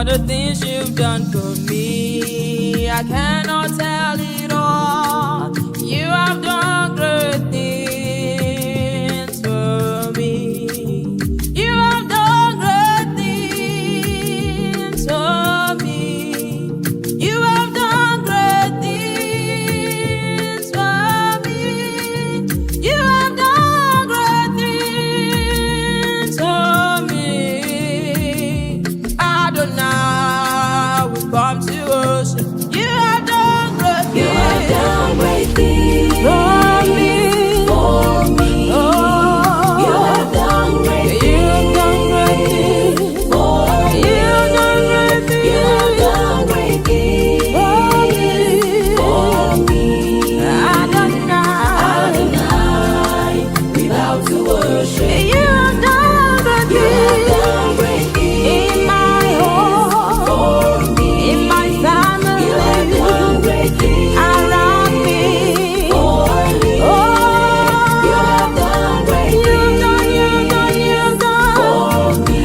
all the things you've done for me. I cannot tell it all. You have done great things for me. You have done great things for me. You have done great things for me. You have done great things for me. Adonai, we come to worship. You have done great things. You have done great things for me. for me. Oh, You have done great you have done great things. things for me. You have done great things. You have done great things for me. Adonai, we bow to worship. you have done great You have things done great things in my home, for me. in my family, You have done great things around me. for me. Oh, You have done great you've things done for me.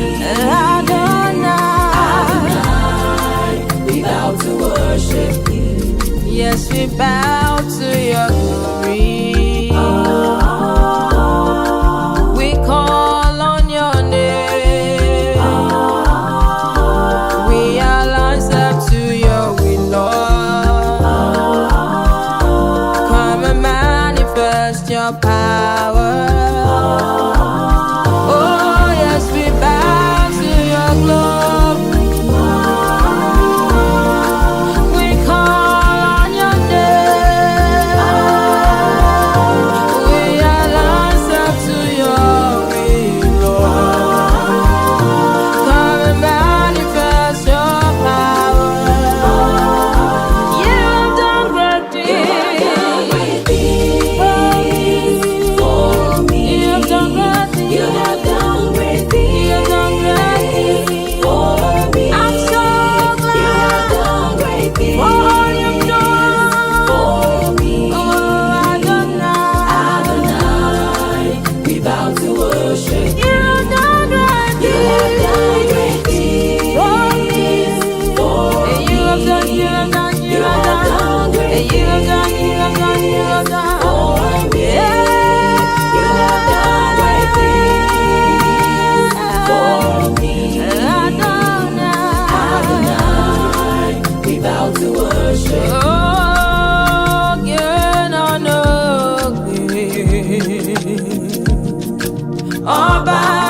Adonai. We bow to worship you. Yes, we bow to your glory. We call on your name. We align ourselves to your will, Lord. Come and manifest your power. Oh, yes, we bow to your glory. We call on your name. We align ourselves to your will, Lord. Come and manifest your power. You have done great things For me. You have done great things. You have done great You things have done great things. for me. I'm so You have glad done great for things all you've done. for me. Oh, Adonai, We bow to worship. you have done great You have done great things things for me. for And you have done, you have done, you You have have done. done great And you have done, you have done, you have done. for me. You have done great things for me. Adonai, We bow to worship. oh, again on again. Ọba